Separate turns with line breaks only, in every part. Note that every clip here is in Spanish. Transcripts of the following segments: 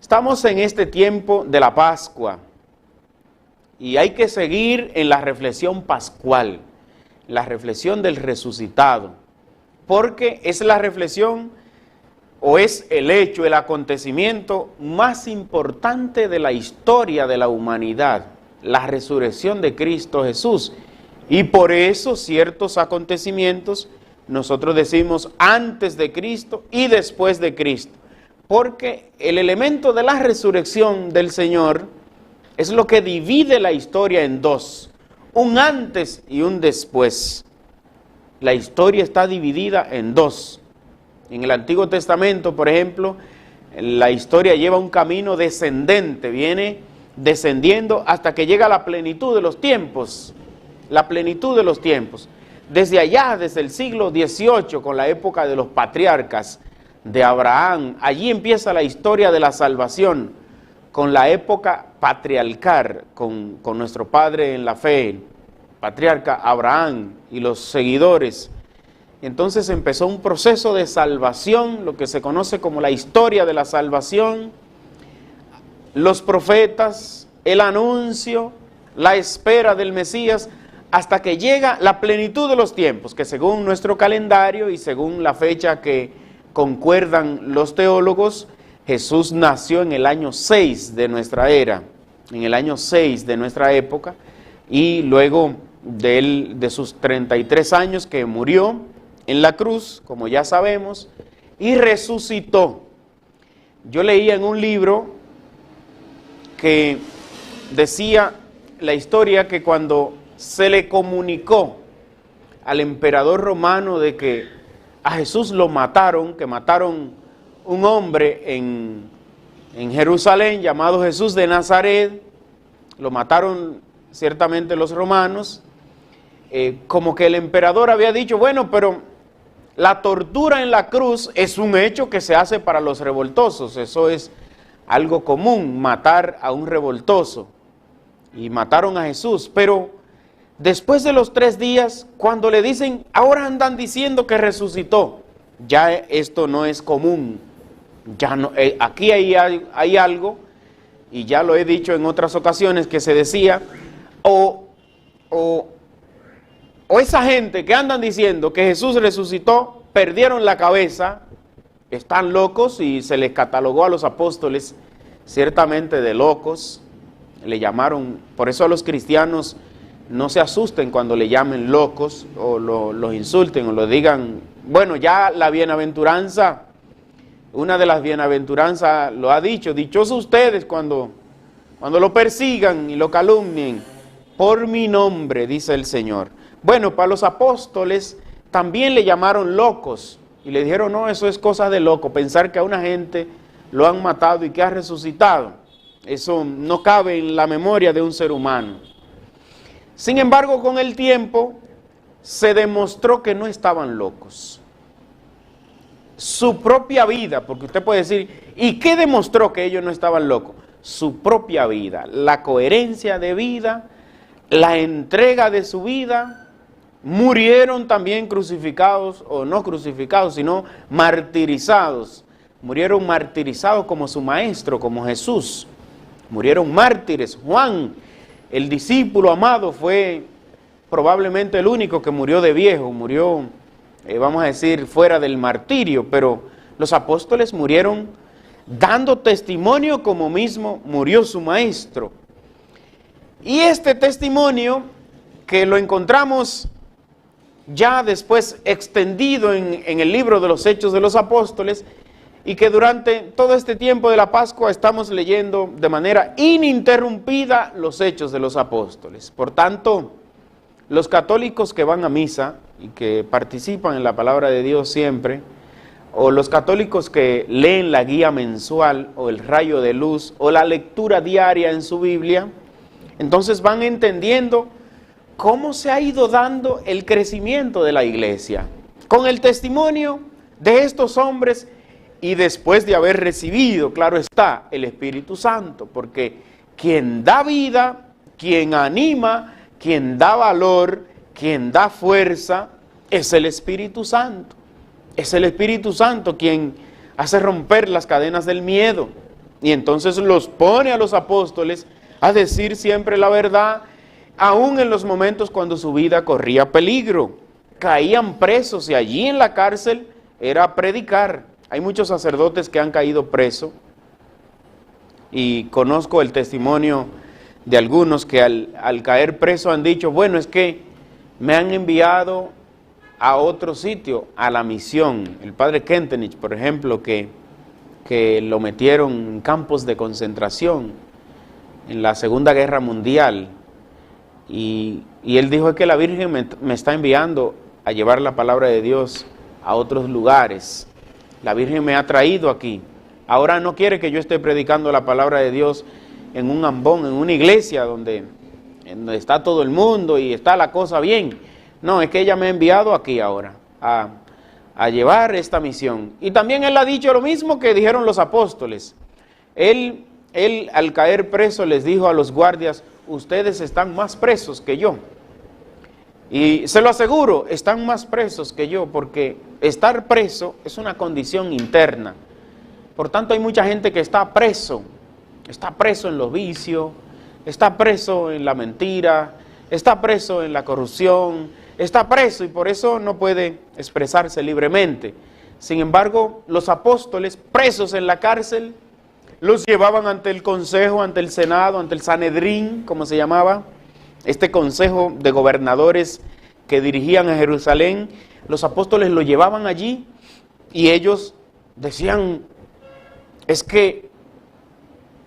Estamos en este tiempo de la Pascua y hay que seguir en la reflexión pascual, la reflexión del resucitado, porque es la reflexión o es el hecho, el acontecimiento más importante de la historia de la humanidad, la resurrección de Cristo Jesús. Y por eso ciertos acontecimientos nosotros decimos antes de Cristo y después de Cristo, porque el elemento de la resurrección del Señor es lo que divide la historia en dos, un antes y un después. La historia está dividida en dos. En el Antiguo Testamento, por ejemplo, la historia lleva un camino descendente, viene descendiendo hasta que llega a la plenitud de los tiempos. La plenitud de los tiempos. Desde allá, desde el siglo XVIII, con la época de los patriarcas, de Abraham, allí empieza la historia de la salvación, con la época patriarcal, con nuestro padre en la fe, patriarca Abraham y los seguidores. Entonces empezó un proceso de salvación, lo que se conoce como la historia de la salvación, los profetas, el anuncio, la espera del Mesías, hasta que llega la plenitud de los tiempos, que según nuestro calendario y según la fecha que concuerdan los teólogos, Jesús nació en el año 6 de nuestra era, en el año 6 de nuestra época, y luego de sus 33 años que murió en la cruz, como ya sabemos, y resucitó. Yo leía en un libro que decía la historia que cuando se le comunicó al emperador romano de que a Jesús lo mataron, que mataron un hombre en Jerusalén llamado Jesús de Nazaret, lo mataron ciertamente los romanos, como que el emperador había dicho, bueno, pero la tortura en la cruz es un hecho que se hace para los revoltosos, eso es algo común, matar a un revoltoso, y mataron a Jesús, pero después de los 3 días, cuando le dicen, ahora andan diciendo que resucitó, ya esto no es común, ya no, aquí hay algo, y ya lo he dicho en otras ocasiones, que se decía, o esa gente que andan diciendo que Jesús resucitó, perdieron la cabeza, están locos, y se les catalogó a los apóstoles ciertamente de locos, le llamaron, por eso a los cristianos no se asusten cuando le llamen locos, o los insulten, o lo digan, bueno, ya la bienaventuranza, una de las bienaventuranzas lo ha dicho, dichosos ustedes cuando lo persigan y lo calumnien, por mi nombre, dice el Señor. Bueno, para los apóstoles también le llamaron locos, y le dijeron, no, eso es cosa de loco, pensar que a una gente lo han matado y que ha resucitado, eso no cabe en la memoria de un ser humano. Sin embargo, con el tiempo se demostró que no estaban locos. Su propia vida, porque usted puede decir, ¿y qué demostró que ellos no estaban locos? Su propia vida, la coherencia de vida, la entrega de su vida. Murieron también crucificados, o no crucificados, sino martirizados. Murieron martirizados como su maestro, como Jesús. Murieron mártires. Juan, el discípulo amado, fue probablemente el único que murió de viejo, murió, vamos a decir, fuera del martirio, pero los apóstoles murieron dando testimonio como mismo murió su maestro. Y este testimonio, que lo encontramos ya después extendido en el libro de los Hechos de los Apóstoles, y que durante todo este tiempo de la Pascua estamos leyendo de manera ininterrumpida los Hechos de los Apóstoles. Por tanto, los católicos que van a misa y que participan en la palabra de Dios siempre, o los católicos que leen la guía mensual, o el rayo de luz, o la lectura diaria en su Biblia, entonces van entendiendo cómo se ha ido dando el crecimiento de la iglesia, con el testimonio de estos hombres, y después de haber recibido, claro está, el Espíritu Santo, porque quien da vida, quien anima, quien da valor, quien da fuerza, es el Espíritu Santo. Es el Espíritu Santo quien hace romper las cadenas del miedo. Y entonces los pone a los apóstoles a decir siempre la verdad, aún en los momentos cuando su vida corría peligro. Caían presos y allí en la cárcel era predicar. Hay muchos sacerdotes que han caído presos y conozco el testimonio de algunos que al caer preso han dicho, bueno, es que me han enviado a otro sitio, a la misión. El padre Kentenich, por ejemplo, que lo metieron en campos de concentración en la Segunda Guerra Mundial. Y él dijo que la Virgen me está enviando a llevar la palabra de Dios a otros lugares. La Virgen me ha traído aquí. Ahora no quiere que yo esté predicando la palabra de Dios en un ambón, en una iglesia donde está todo el mundo y está la cosa bien. No, es que ella me ha enviado aquí ahora a llevar esta misión. Y también él ha dicho lo mismo que dijeron los apóstoles. Él al caer preso les dijo a los guardias, ustedes están más presos que yo. Y se lo aseguro, están más presos que yo, porque estar preso es una condición interna. Por tanto, hay mucha gente que está preso en los vicios, está preso en la mentira, está preso en la corrupción, está preso y por eso no puede expresarse libremente. Sin embargo, los apóstoles presos en la cárcel, los llevaban ante el consejo, ante el senado, ante el Sanedrín, como se llamaba, este consejo de gobernadores que dirigían a Jerusalén. Los apóstoles lo llevaban allí y ellos decían, es que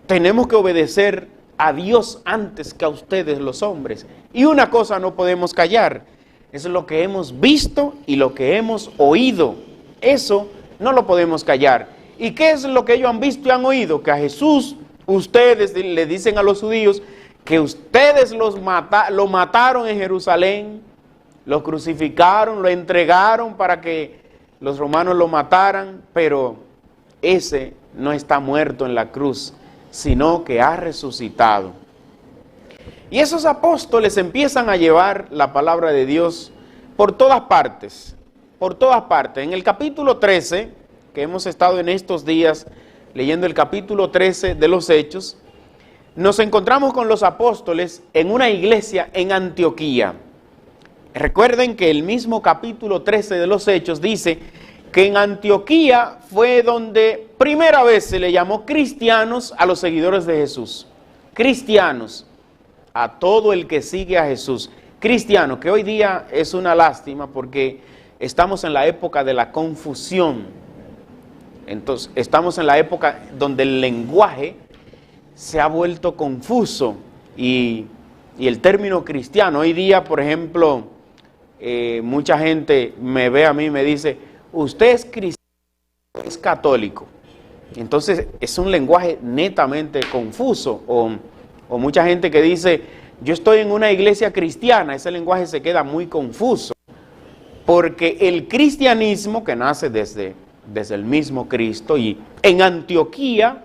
tenemos que obedecer a Dios antes que a ustedes los hombres. Y una cosa no podemos callar, es lo que hemos visto y lo que hemos oído. Eso no lo podemos callar. ¿Y qué es lo que ellos han visto y han oído? Que a Jesús, ustedes le dicen a los judíos que ustedes lo mataron en Jerusalén, lo crucificaron, lo entregaron para que los romanos lo mataran, pero ese no está muerto en la cruz, sino que ha resucitado. Y esos apóstoles empiezan a llevar la palabra de Dios por todas partes, por todas partes. En el capítulo 13, que hemos estado en estos días leyendo el capítulo 13 de los Hechos, nos encontramos con los apóstoles en una iglesia en Antioquía. Recuerden que el mismo capítulo 13 de los Hechos dice que en Antioquía fue donde primera vez se le llamó cristianos a los seguidores de Jesús. Cristianos, a todo el que sigue a Jesús. Cristiano, que hoy día es una lástima porque estamos en la época de la confusión. Entonces, estamos en la época donde el lenguaje se ha vuelto confuso y el término cristiano, hoy día, por ejemplo, mucha gente me ve a mí y me dice, usted es cristiano, es católico. Entonces, es un lenguaje netamente confuso. O mucha gente que dice, yo estoy en una iglesia cristiana, ese lenguaje se queda muy confuso. Porque el cristianismo que nace desde el mismo Cristo, y en Antioquía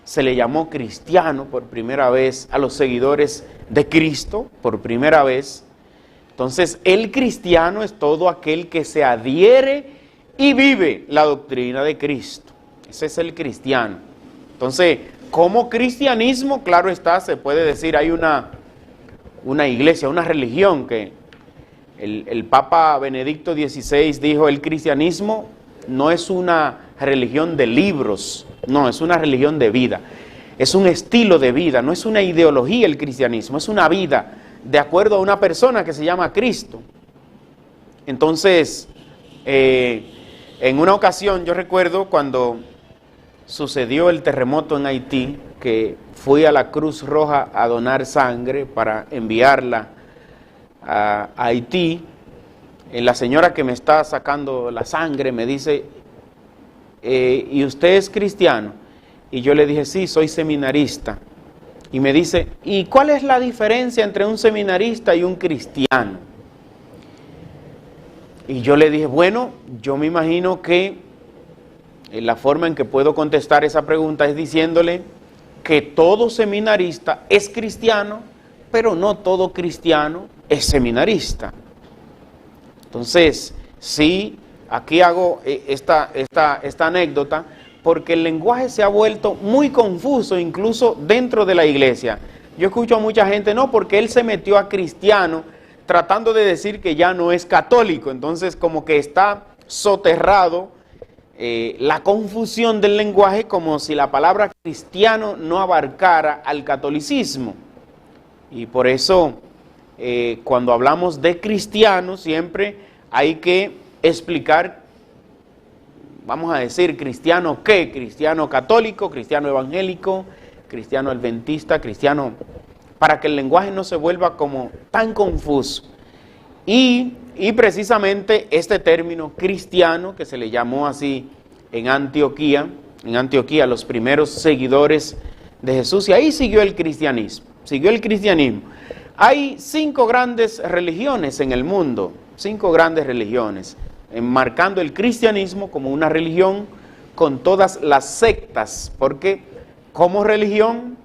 se le llamó cristiano por primera vez a los seguidores de Cristo, por primera vez. Entonces, el cristiano es todo aquel que se adhiere y vive la doctrina de Cristo. Ese es el cristiano. Entonces, como cristianismo, claro está, se puede decir, hay una iglesia, una religión que el Papa Benedicto XVI dijo, el cristianismo no es una religión de libros, no, es una religión de vida. Es un estilo de vida, no es una ideología el cristianismo, es una vida de acuerdo a una persona que se llama Cristo. Entonces, en una ocasión, yo recuerdo cuando sucedió el terremoto en Haití, que fui a la Cruz Roja a donar sangre para enviarla a Haití. La señora que me está sacando la sangre me dice, ¿y usted es cristiano? Y yo le dije, sí, soy seminarista. Y me dice, ¿y cuál es la diferencia entre un seminarista y un cristiano? Y yo le dije, bueno, yo me imagino que la forma en que puedo contestar esa pregunta es diciéndole que todo seminarista es cristiano, pero no todo cristiano es seminarista. Entonces, sí, aquí hago esta anécdota porque el lenguaje se ha vuelto muy confuso incluso dentro de la iglesia. Yo escucho a mucha gente, no, porque él se metió a cristiano tratando de decir que ya no es católico, entonces como que está soterrado la confusión del lenguaje, como si la palabra cristiano no abarcara al catolicismo. Y por eso cuando hablamos de cristiano siempre hay que explicar, vamos a decir, cristiano qué, cristiano católico, cristiano evangélico, cristiano adventista, cristiano, para que el lenguaje no se vuelva como tan confuso. Y precisamente este término cristiano, que se le llamó así en Antioquía, los primeros seguidores de Jesús, y ahí siguió el cristianismo, Hay 5 grandes religiones en el mundo, 5 grandes religiones, enmarcando el cristianismo como una religión con todas las sectas, porque como religión,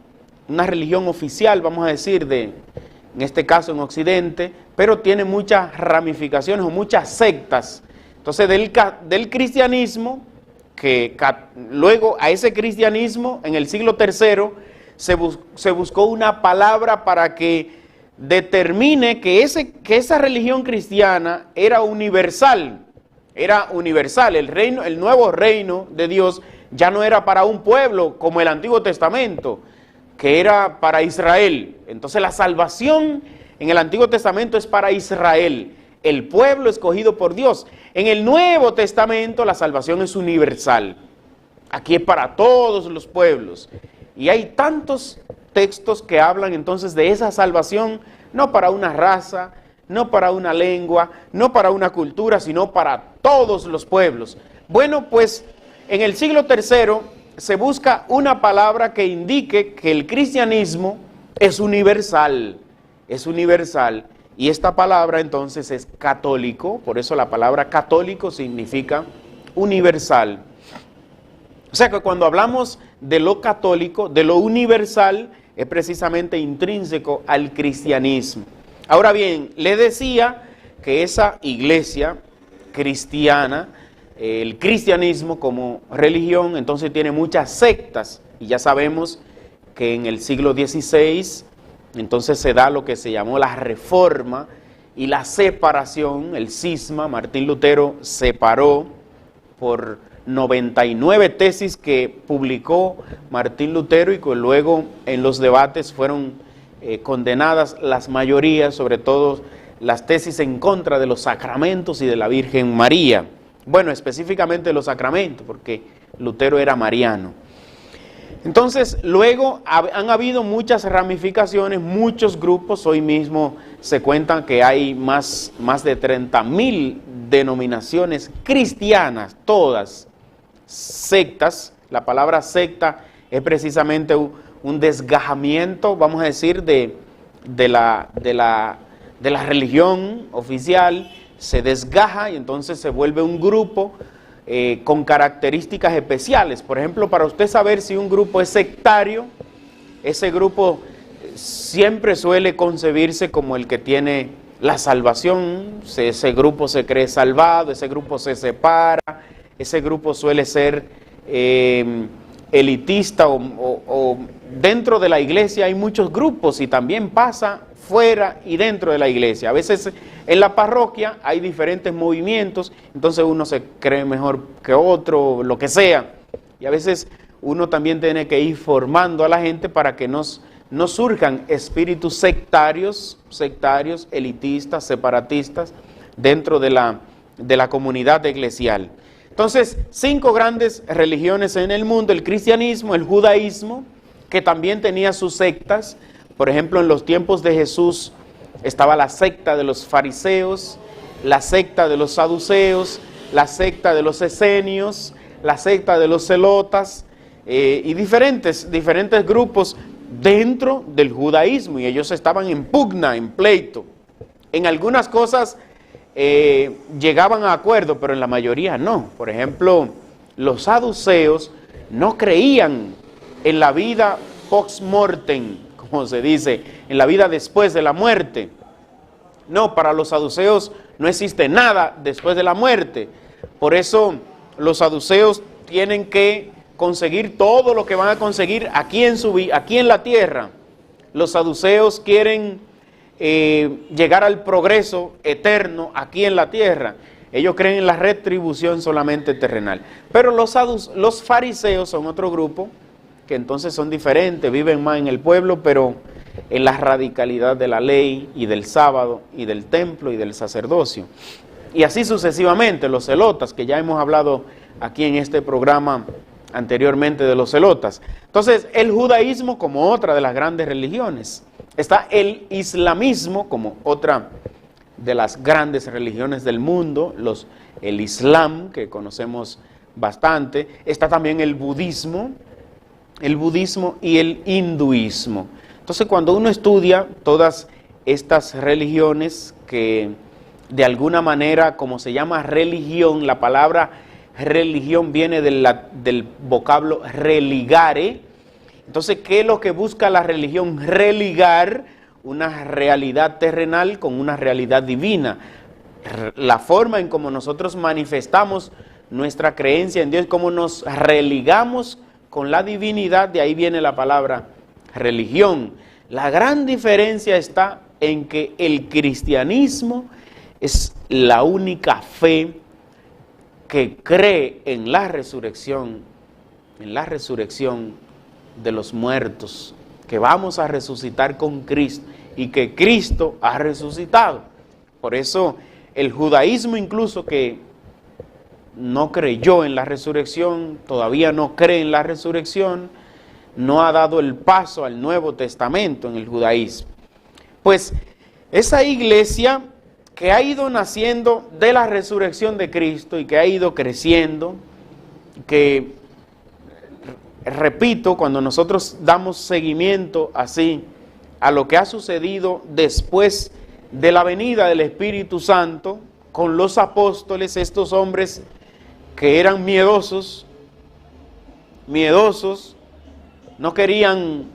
una religión oficial, vamos a decir, en este caso en Occidente, pero tiene muchas ramificaciones o muchas sectas. Entonces del cristianismo, que luego a ese cristianismo en el siglo III se buscó una palabra para que determine que esa religión cristiana era universal, el nuevo reino de Dios ya no era para un pueblo como el Antiguo Testamento, que era para Israel. Entonces la salvación en el Antiguo Testamento es para Israel, el pueblo escogido por Dios. En el Nuevo Testamento la salvación es universal. Aquí es para todos los pueblos. Y hay tantos textos que hablan entonces de esa salvación, no para una raza, no para una lengua, no para una cultura, sino para todos los pueblos. Bueno, pues en el siglo III se busca una palabra que indique que el cristianismo es universal, y esta palabra entonces es católico, por eso la palabra católico significa universal. O sea que cuando hablamos de lo católico, de lo universal, es precisamente intrínseco al cristianismo. Ahora bien, le decía que esa iglesia cristiana, el cristianismo como religión, entonces tiene muchas sectas, y ya sabemos que en el siglo XVI, entonces se da lo que se llamó la reforma y la separación, el cisma. Martín Lutero separó por 99 tesis que publicó Martín Lutero y que luego en los debates fueron condenadas las mayorías, sobre todo las tesis en contra de los sacramentos y de la Virgen María. Bueno, específicamente los sacramentos, porque Lutero era mariano. Entonces, luego han habido muchas ramificaciones, muchos grupos. Hoy mismo se cuentan que hay más de 30.000 denominaciones cristianas, todas sectas. La palabra secta es precisamente un desgajamiento, vamos a decir, de la religión oficial. Se desgaja y entonces se vuelve un grupo con características especiales. Por ejemplo, para usted saber si un grupo es sectario, ese grupo siempre suele concebirse como el que tiene la salvación. Ese grupo se cree salvado, ese grupo se separa, ese grupo suele ser elitista o dentro de la iglesia hay muchos grupos y también pasa fuera y dentro de la iglesia. A veces en la parroquia hay diferentes movimientos, entonces uno se cree mejor que otro, lo que sea. Y a veces uno también tiene que ir formando a la gente para que no surjan espíritus sectarios, elitistas, separatistas, dentro de la comunidad eclesial. Entonces, 5 grandes religiones en el mundo: el cristianismo, el judaísmo, que también tenía sus sectas. Por ejemplo, en los tiempos de Jesús estaba la secta de los fariseos, la secta de los saduceos, la secta de los esenios, la secta de los celotas y diferentes grupos dentro del judaísmo, y ellos estaban en pugna, en pleito. En algunas cosas llegaban a acuerdo, pero en la mayoría no. Por ejemplo, los saduceos no creían en la vida post mortem, como se dice, en la vida después de la muerte. No, para los saduceos no existe nada después de la muerte. Por eso los saduceos tienen que conseguir todo lo que van a conseguir aquí en la tierra. Los saduceos quieren llegar al progreso eterno aquí en la tierra. Ellos creen en la retribución solamente terrenal. Pero los fariseos son otro grupo que entonces son diferentes, viven más en el pueblo, pero en la radicalidad de la ley y del sábado y del templo y del sacerdocio. Y así sucesivamente, los celotas, que ya hemos hablado aquí en este programa anteriormente de los celotas. Entonces, el judaísmo como otra de las grandes religiones. Está el islamismo como otra de las grandes religiones del mundo, el islam, que conocemos bastante. Está también el budismo y el hinduismo. Entonces, cuando uno estudia todas estas religiones que de alguna manera, como se llama religión, la palabra religión viene del vocablo religare. Entonces, ¿qué es lo que busca la religión? Religar una realidad terrenal con una realidad divina. La forma en cómo nosotros manifestamos nuestra creencia en Dios, cómo nos religamos con la divinidad, de ahí viene la palabra religión. La gran diferencia está en que el cristianismo es la única fe que cree en la resurrección de los muertos, que vamos a resucitar con Cristo y que Cristo ha resucitado. Por eso el judaísmo, incluso que no creyó en la resurrección, todavía no cree en la resurrección, no ha dado el paso al Nuevo Testamento en el judaísmo. Pues esa iglesia que ha ido naciendo de la resurrección de Cristo y que ha ido creciendo, que, repito, cuando nosotros damos seguimiento así a lo que ha sucedido después de la venida del Espíritu Santo con los apóstoles, estos hombres que eran miedosos, no querían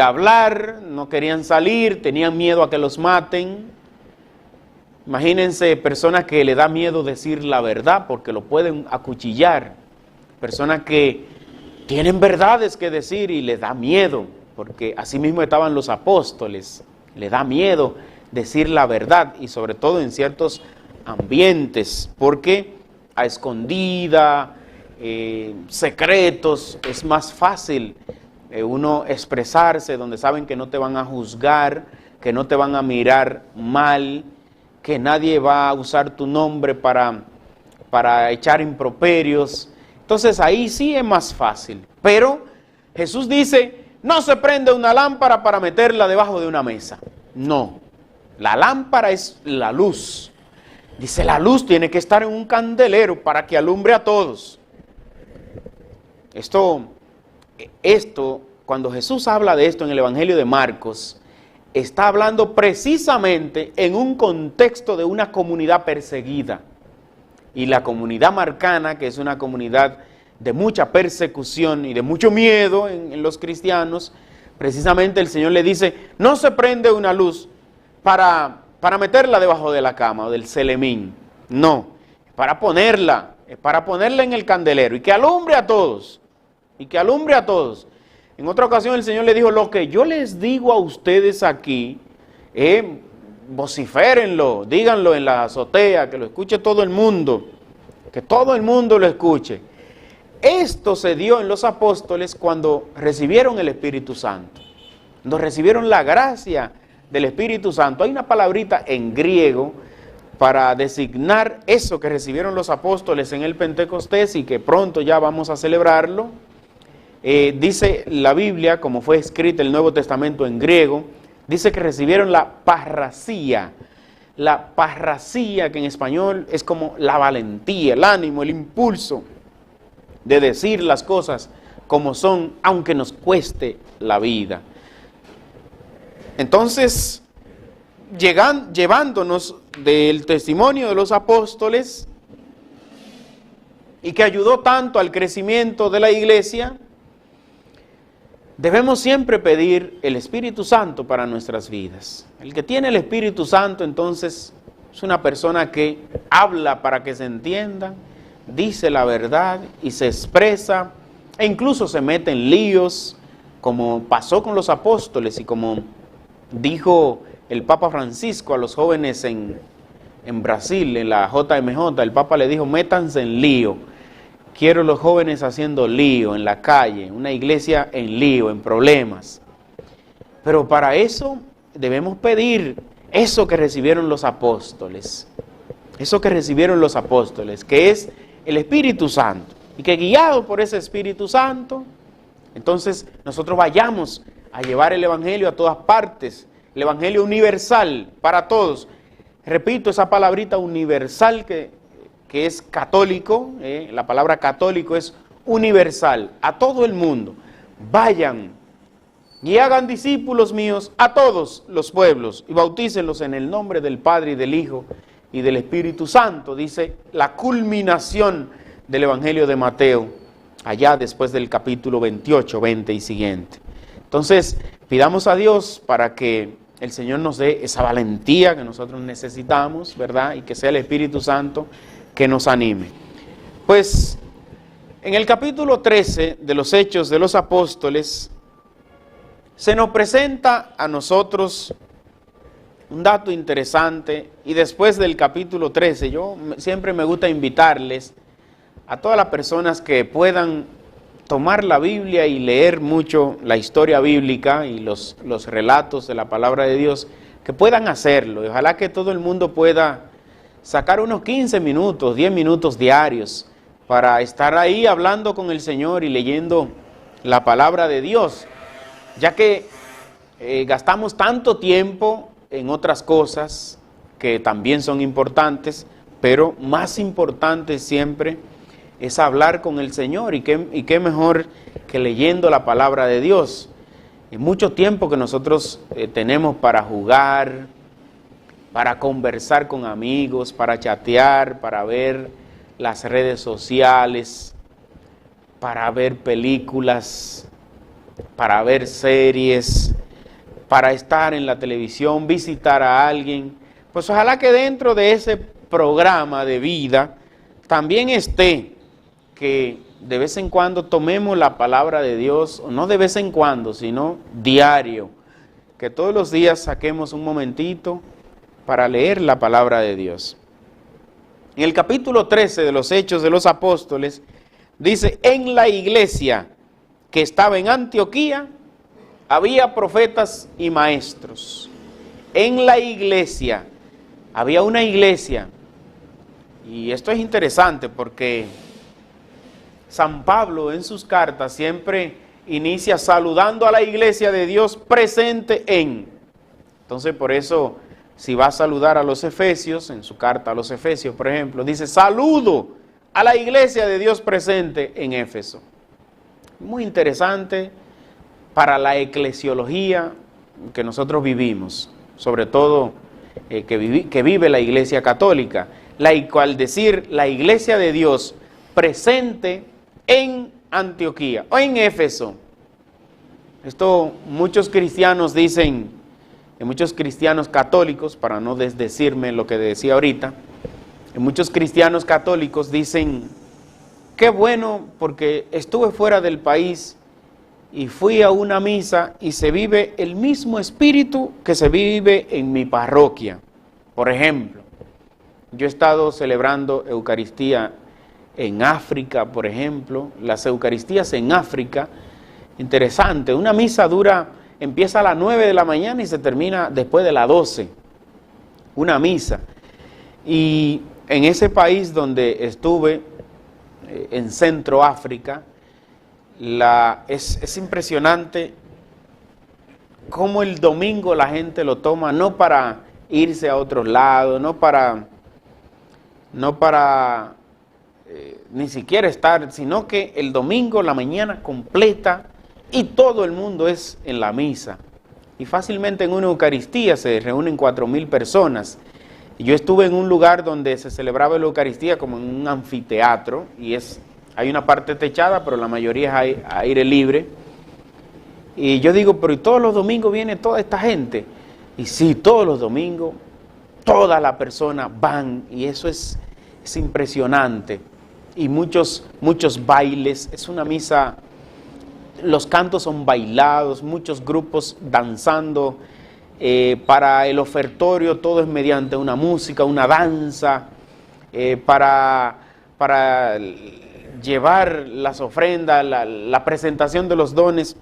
hablar, no querían salir, tenían miedo a que los maten. Imagínense personas que le da miedo decir la verdad porque lo pueden acuchillar. Personas que tienen verdades que decir y les da miedo, porque así mismo estaban los apóstoles. Le da miedo decir la verdad y sobre todo en ciertos ambientes, porque a escondida, secretos, es más fácil uno expresarse donde saben que no te van a juzgar, que no te van a mirar mal, que nadie va a usar tu nombre para echar improperios. Entonces ahí sí es más fácil. Pero Jesús dice, no se prende una lámpara para meterla debajo de una mesa. No, la lámpara es la luz. Dice, la luz tiene que estar en un candelero para que alumbre a todos. Esto, cuando Jesús habla de esto en el Evangelio de Marcos, está hablando precisamente en un contexto de una comunidad perseguida. Y la comunidad marcana, que es una comunidad de mucha persecución y de mucho miedo en los cristianos, precisamente el Señor le dice, no se prende una luz para meterla debajo de la cama o del celemín. No, es para ponerla en el candelero y que alumbre a todos. En otra ocasión el Señor le dijo, lo que yo les digo a ustedes aquí, vociférenlo, díganlo en la azotea, que lo escuche todo el mundo, que todo el mundo lo escuche. Esto se dio en los apóstoles cuando recibieron el Espíritu Santo, cuando recibieron la gracia del Espíritu Santo. Hay una palabrita en griego para designar eso que recibieron los apóstoles en el Pentecostés y que pronto ya vamos a celebrarlo. Dice la Biblia, como fue escrito el Nuevo Testamento en griego, dice que recibieron la parrasía. La parrasía, que en español es como la valentía, el ánimo, el impulso de decir las cosas como son, aunque nos cueste la vida. Entonces, llevándonos del testimonio de los apóstoles y que ayudó tanto al crecimiento de la iglesia, debemos siempre pedir el Espíritu Santo para nuestras vidas. El que tiene el Espíritu Santo, entonces, es una persona que habla para que se entienda, dice la verdad y se expresa E incluso se mete en líos, como pasó con los apóstoles y como dijo el Papa Francisco a los jóvenes en Brasil, en la JMJ. El Papa le dijo, métanse en lío. Quiero los jóvenes haciendo lío en la calle, una iglesia en lío, en problemas. Pero para eso debemos pedir eso que recibieron los apóstoles. Eso que recibieron los apóstoles, que es el Espíritu Santo. Y que guiado por ese Espíritu Santo, entonces nosotros vayamos a llevar el Evangelio a todas partes. El Evangelio universal para todos. Repito, esa palabrita universal que es católico, la palabra católico es universal, a todo el mundo. Vayan y hagan discípulos míos a todos los pueblos y bautícenlos en el nombre del Padre y del Hijo y del Espíritu Santo, dice la culminación del Evangelio de Mateo, allá después del capítulo 28, 20 y siguiente. Entonces, pidamos a Dios para que el Señor nos dé esa valentía que nosotros necesitamos, ¿verdad? Y que sea el Espíritu Santo que nos anime. Pues, en el capítulo 13 de los Hechos de los Apóstoles, se nos presenta a nosotros un dato interesante, y después del capítulo 13, yo siempre me gusta invitarles a todas las personas que puedan tomar la Biblia y leer mucho la historia bíblica y los relatos de la palabra de Dios, que puedan hacerlo. Y ojalá que todo el mundo pueda sacar unos 15 minutos, 10 minutos diarios para estar ahí hablando con el Señor y leyendo la palabra de Dios, ya que gastamos tanto tiempo en otras cosas que también son importantes, pero más importante siempre es hablar con el Señor, y qué mejor que leyendo la palabra de Dios. Y mucho tiempo que nosotros tenemos para jugar, para conversar con amigos, para chatear, para ver las redes sociales, para ver películas, para ver series, para estar en la televisión, visitar a alguien. Pues ojalá que dentro de ese programa de vida también esté que de vez en cuando tomemos la palabra de Dios, o no de vez en cuando, sino diario, que todos los días saquemos un momentito para leer la palabra de Dios. En el capítulo 13 de los Hechos de los Apóstoles, dice, en la iglesia que estaba en Antioquía, había profetas y maestros. En la iglesia, había una iglesia, y esto es interesante porque San Pablo en sus cartas siempre inicia saludando a la iglesia de Dios presente en. Entonces por eso, si va a saludar a los Efesios, en su carta a los Efesios, por ejemplo, dice, saludo a la iglesia de Dios presente en Éfeso. Muy interesante para la eclesiología que nosotros vivimos, sobre todo que vive la iglesia católica, al decir la iglesia de Dios presente en Antioquía o en Éfeso. Esto muchos cristianos dicen, muchos cristianos católicos, para no desdecirme lo que decía ahorita, muchos cristianos católicos dicen, qué bueno porque estuve fuera del país y fui a una misa y se vive el mismo espíritu que se vive en mi parroquia. Por ejemplo, yo he estado celebrando Eucaristía en África, por ejemplo, las Eucaristías en África, interesante, una misa empieza a las 9 de la mañana y se termina después de las 12, una misa. Y en ese país donde estuve, en Centro África, es impresionante cómo el domingo la gente lo toma, no para irse a otros lados, no para ni siquiera estar, sino que el domingo la mañana completa y todo el mundo es en la misa. Y fácilmente en una Eucaristía se reúnen 4,000 personas. Y yo estuve en un lugar donde se celebraba la Eucaristía como en un anfiteatro, y hay una parte techada, pero la mayoría es aire libre. Y yo digo, pero ¿y todos los domingos viene toda esta gente? Y sí, todos los domingos, todas las personas van, y eso es impresionante. Y muchos bailes, es una misa los cantos son bailados, muchos grupos danzando. Para el ofertorio todo es mediante una música, una danza. Para llevar las ofrendas, la presentación de los dones,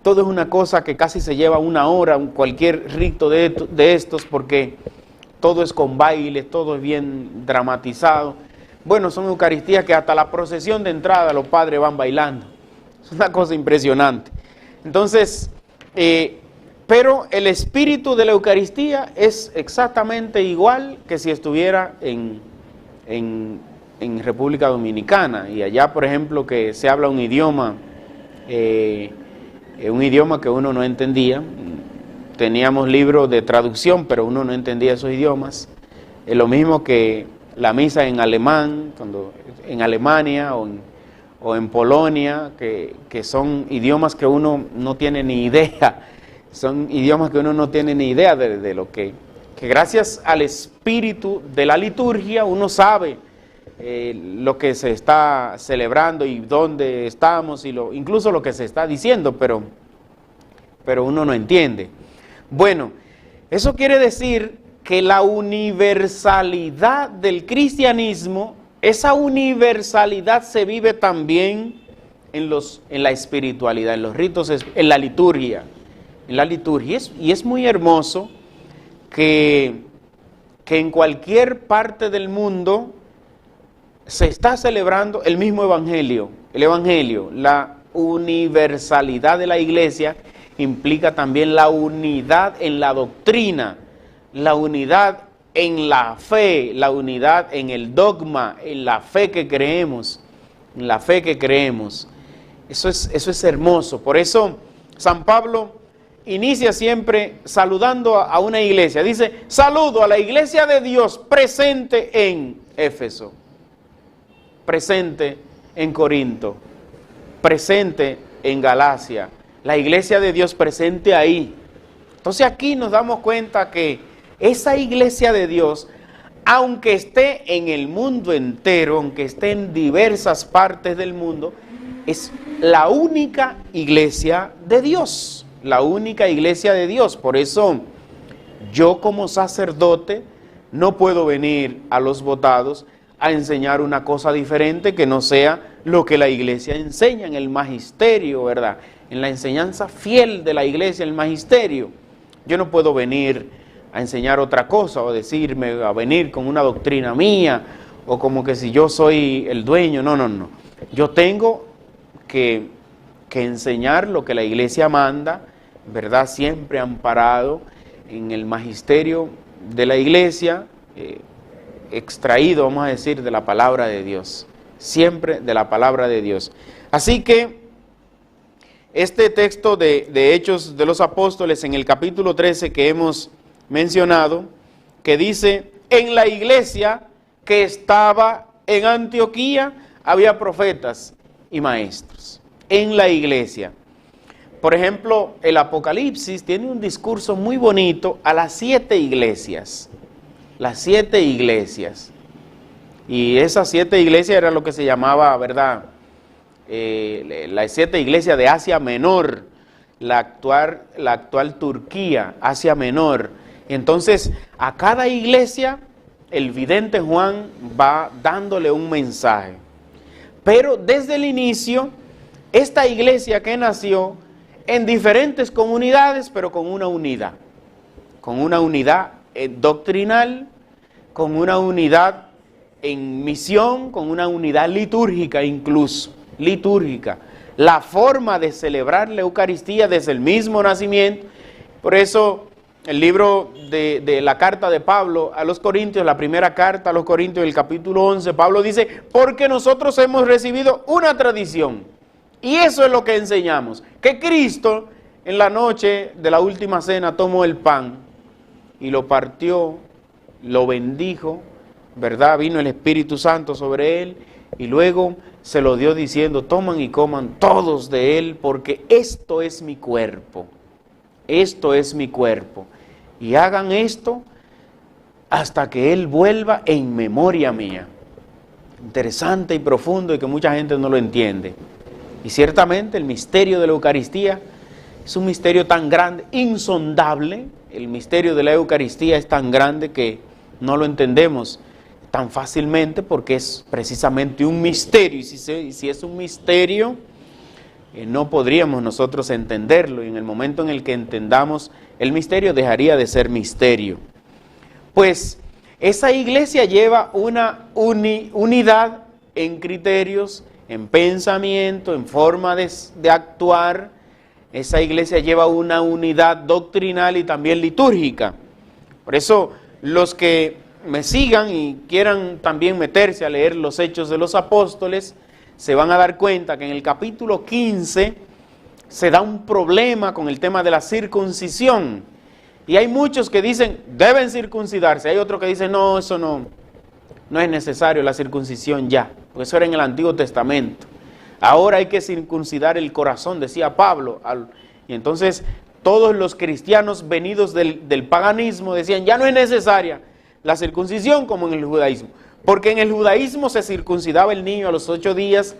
todo es una cosa que casi se lleva una hora, cualquier rito de estos, porque todo es con baile, todo es bien dramatizado. Bueno, son eucaristías que hasta la procesión de entrada los padres van bailando. Es una cosa impresionante. Entonces, pero el espíritu de la Eucaristía es exactamente igual que si estuviera en República Dominicana, y allá, por ejemplo, que se habla un idioma que uno no entendía. Teníamos libros de traducción, pero uno no entendía esos idiomas. Es lo mismo que la misa en alemán, cuando en Alemania o en Polonia, que son idiomas que uno no tiene ni idea. Son idiomas que uno no tiene ni idea de lo que gracias al espíritu de la liturgia uno sabe lo que se está celebrando y dónde estamos, y incluso lo que se está diciendo, pero uno no entiende. Bueno, eso quiere decir que la universalidad del cristianismo, esa universalidad se vive también en la espiritualidad, en los ritos, en la liturgia. Y es muy hermoso que en cualquier parte del mundo se está celebrando el mismo evangelio. El evangelio, la universalidad de la iglesia, implica también la unidad en la doctrina, la unidad en la fe, la unidad en el dogma, en la fe que creemos, en la fe que creemos. Eso es hermoso. Por eso San Pablo inicia siempre saludando a una iglesia. Dice: saludo a la iglesia de Dios presente en Éfeso, presente en Corinto, presente en Galacia. La iglesia de Dios presente ahí. Entonces aquí nos damos cuenta que esa iglesia de Dios, aunque esté en el mundo entero, aunque esté en diversas partes del mundo, es la única iglesia de Dios. La única iglesia de Dios. Por eso yo, como sacerdote, no puedo venir a los votados a enseñar una cosa diferente que no sea lo que la iglesia enseña en el magisterio, ¿verdad? En la enseñanza fiel de la iglesia, el magisterio. Yo no puedo venir a enseñar otra cosa o a venir con una doctrina mía o como que si yo soy el dueño. No. Yo tengo que enseñar lo que la iglesia manda, ¿verdad? Siempre amparado en el magisterio de la iglesia, extraído, vamos a decir, de la palabra de Dios. Siempre de la palabra de Dios. Así que este texto de Hechos de los Apóstoles en el capítulo 13 que hemos mencionado, que dice: en la iglesia que estaba en Antioquía había profetas y maestros. En la iglesia. Por ejemplo, el Apocalipsis tiene un discurso muy bonito a las 7 iglesias. Las 7 iglesias. Y esas 7 iglesias era lo que se llamaba, ¿verdad? Las 7 iglesias de Asia Menor, la actual Turquía, Asia Menor. Entonces, a cada iglesia, el vidente Juan va dándole un mensaje. Pero desde el inicio, esta iglesia que nació en diferentes comunidades, pero con una unidad doctrinal, con una unidad en misión, con una unidad litúrgica incluso, litúrgica. La forma de celebrar la Eucaristía desde el mismo nacimiento. Por eso el libro de la carta de Pablo a los Corintios, la primera carta a los Corintios, el capítulo 11, Pablo dice: porque nosotros hemos recibido una tradición. Y eso es lo que enseñamos, que Cristo en la noche de la última cena tomó el pan y lo partió, lo bendijo, ¿verdad? Vino el Espíritu Santo sobre él y luego se lo dio diciendo: toman y coman todos de él, porque esto es mi cuerpo, esto es mi cuerpo. Y hagan esto hasta que él vuelva en memoria mía. Interesante y profundo y que mucha gente no lo entiende. Y ciertamente el misterio de la Eucaristía es un misterio tan grande, insondable. El misterio de la Eucaristía es tan grande que no lo entendemos tan fácilmente porque es precisamente un misterio. Y si es un misterio, no podríamos nosotros entenderlo. Y en el momento en el que entendamos el misterio, dejaría de ser misterio. Pues esa iglesia lleva una unidad en criterios, en pensamiento, en forma de actuar. Esa iglesia lleva una unidad doctrinal y también litúrgica. Por eso los que me sigan y quieran también meterse a leer los Hechos de los Apóstoles, se van a dar cuenta que en el capítulo 15 se da un problema con el tema de la circuncisión. Y hay muchos que dicen, deben circuncidarse. Hay otros que dicen, no, eso no es necesario, la circuncisión ya. Porque eso era en el Antiguo Testamento. Ahora hay que circuncidar el corazón, decía Pablo. Y entonces todos los cristianos venidos del paganismo decían, ya no es necesaria la circuncisión como en el judaísmo. Porque en el judaísmo se circuncidaba el niño a los 8 días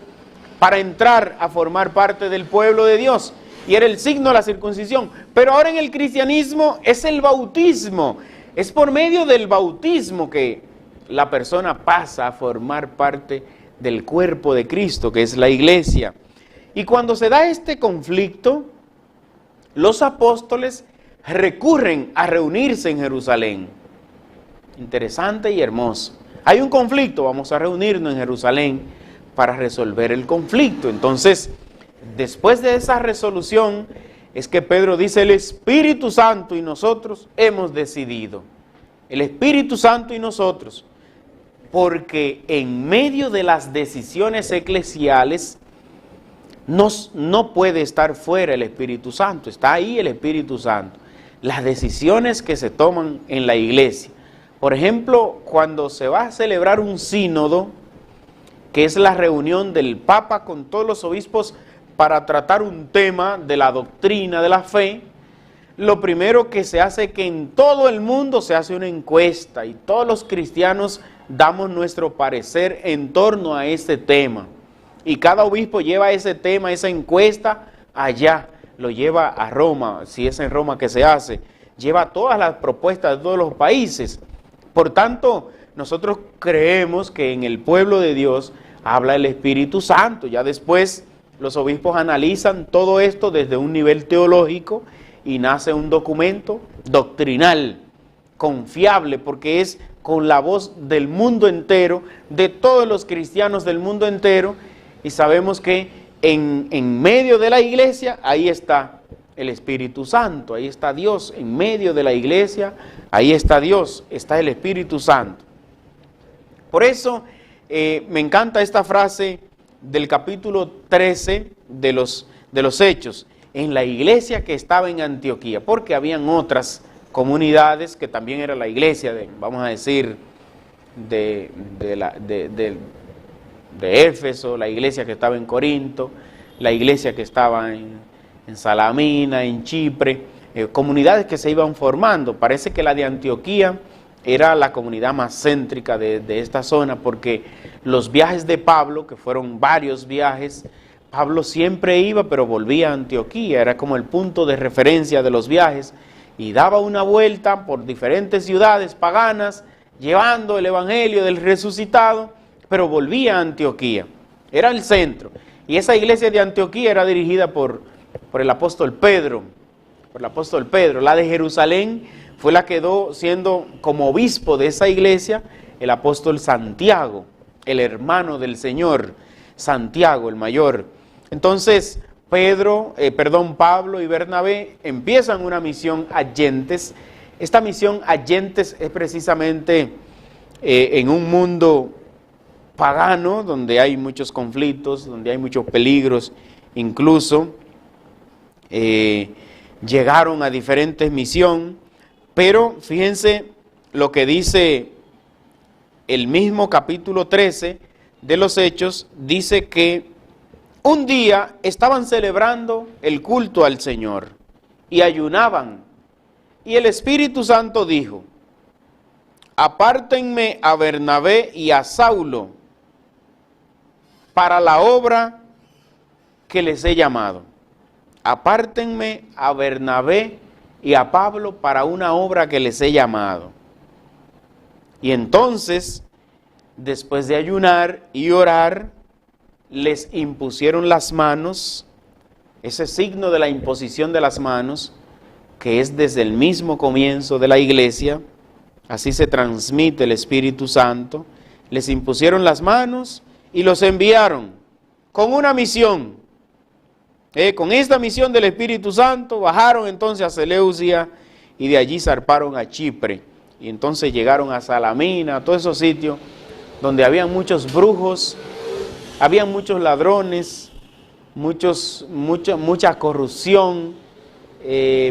para entrar a formar parte del pueblo de Dios. Y era el signo de la circuncisión. Pero ahora en el cristianismo es el bautismo. Es por medio del bautismo que la persona pasa a formar parte del cuerpo de Cristo, que es la iglesia. Y cuando se da este conflicto, los apóstoles recurren a reunirse en Jerusalén. Interesante y hermoso. Hay un conflicto, vamos a reunirnos en Jerusalén para resolver el conflicto. Entonces, después de esa resolución, es que Pedro dice, el Espíritu Santo y nosotros hemos decidido. El Espíritu Santo y nosotros. Porque en medio de las decisiones eclesiales no puede estar fuera el Espíritu Santo, está ahí el Espíritu Santo. Las decisiones que se toman en la iglesia. Por ejemplo, cuando se va a celebrar un sínodo, que es la reunión del Papa con todos los obispos para tratar un tema de la doctrina de la fe, lo primero que se hace es que en todo el mundo se hace una encuesta y todos los cristianos damos nuestro parecer en torno a ese tema. Y cada obispo lleva ese tema, esa encuesta allá, lo lleva a Roma, si es en Roma que se hace, lleva todas las propuestas de todos los países. Por tanto, nosotros creemos que en el pueblo de Dios habla el Espíritu Santo. Ya después los obispos analizan todo esto desde un nivel teológico y nace un documento doctrinal, confiable, porque es con la voz del mundo entero, de todos los cristianos del mundo entero, y sabemos que en medio de la iglesia, ahí está el Espíritu Santo, ahí está Dios, en medio de la iglesia, ahí está Dios, está el Espíritu Santo. Por eso me encanta esta frase del capítulo 13 de los Hechos, en la iglesia que estaba en Antioquía, porque habían otras comunidades que también era la iglesia, vamos a decir, de Éfeso, la iglesia que estaba en Corinto, la iglesia que estaba en Salamina, en Chipre, comunidades que se iban formando. Parece que la de Antioquía era la comunidad más céntrica de esta zona, porque los viajes de Pablo, que fueron varios viajes, Pablo siempre iba, pero volvía a Antioquía, era como el punto de referencia de los viajes, y daba una vuelta por diferentes ciudades paganas, llevando el evangelio del resucitado, pero volvía a Antioquía, era el centro. Y esa iglesia de Antioquía era dirigida por el apóstol Pedro, La de Jerusalén fue la que quedó siendo como obispo de esa iglesia el apóstol Santiago, el hermano del Señor, Santiago el mayor. Entonces, Pablo y Bernabé empiezan una misión a Gentes. Esta misión a Gentes es precisamente en un mundo pagano, donde hay muchos conflictos, donde hay muchos peligros, incluso llegaron a diferentes misiones, pero fíjense lo que dice el mismo capítulo 13 de los Hechos, dice que un día estaban celebrando el culto al Señor y ayunaban, y el Espíritu Santo dijo, apártenme a Bernabé y a Saulo para la obra que les he llamado. Apártenme a Bernabé y a Pablo para una obra que les he llamado. Y entonces, después de ayunar y orar, les impusieron las manos, ese signo de la imposición de las manos, que es desde el mismo comienzo de la iglesia, así se transmite el Espíritu Santo, les impusieron las manos y los enviaron con una misión. Con esta misión del Espíritu Santo bajaron entonces a Seleucia y de allí zarparon a Chipre. Y entonces llegaron a Salamina, a todos esos sitios donde habían muchos brujos, habían muchos ladrones, mucha corrupción,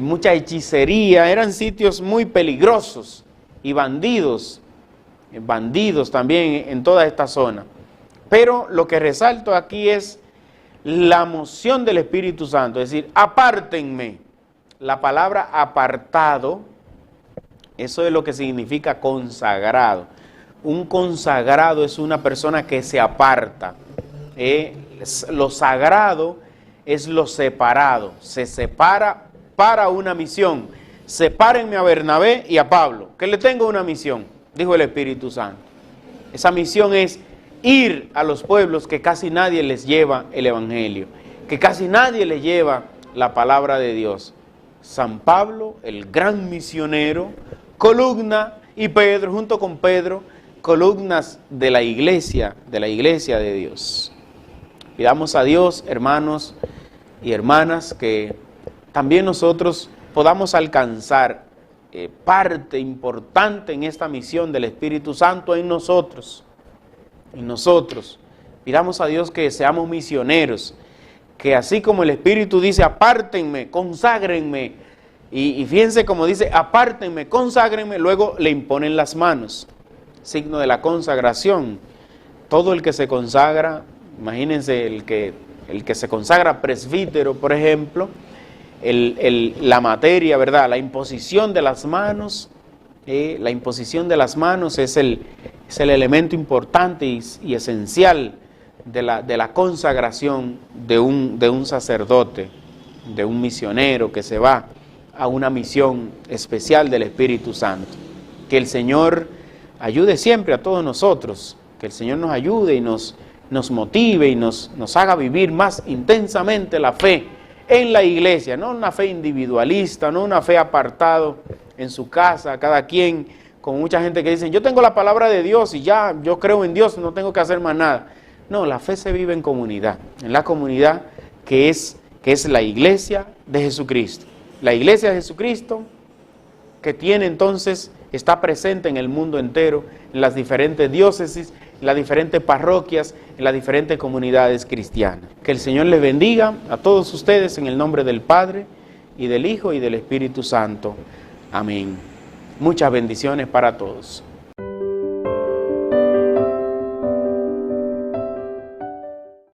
mucha hechicería. Eran sitios muy peligrosos y bandidos también en toda esta zona. Pero lo que resalto aquí es la moción del Espíritu Santo, es decir, apártenme. La palabra apartado, eso es lo que significa consagrado. Un consagrado es una persona que se aparta. Lo sagrado es lo separado, se separa para una misión. Sepárenme a Bernabé y a Pablo, que le tengo una misión, dijo el Espíritu Santo. Esa misión es ir a los pueblos que casi nadie les lleva el Evangelio, que casi nadie les lleva la palabra de Dios. San Pablo, el gran misionero, columna, y Pedro, junto con Pedro, columnas de la iglesia de Dios. Pidamos a Dios, hermanos y hermanas, que también nosotros podamos alcanzar parte importante en esta misión del Espíritu Santo en nosotros. Pidamos a Dios que seamos misioneros, que así como el Espíritu dice, apártenme, conságrenme, y fíjense como dice, apártenme, conságrenme, luego le imponen las manos, signo de la consagración. Todo el que se consagra, imagínense el que se consagra presbítero, por ejemplo, la materia, ¿verdad? La imposición de las manos, la imposición de las manos es el elemento importante y esencial de la consagración de un sacerdote, de un misionero que se va a una misión especial del Espíritu Santo. Que el Señor ayude siempre a todos nosotros, que el Señor nos ayude y nos motive y nos haga vivir más intensamente la fe en la iglesia, no una fe individualista, no una fe apartado en su casa, cada quien, con mucha gente que dice, yo tengo la palabra de Dios y ya, yo creo en Dios, no tengo que hacer más nada. No, la fe se vive en comunidad, en la comunidad que es la iglesia de Jesucristo. La iglesia de Jesucristo que tiene entonces, está presente en el mundo entero, en las diferentes diócesis, en las diferentes parroquias, en las diferentes comunidades cristianas. Que el Señor les bendiga a todos ustedes en el nombre del Padre, y del Hijo, y del Espíritu Santo. Amén. Muchas bendiciones para todos.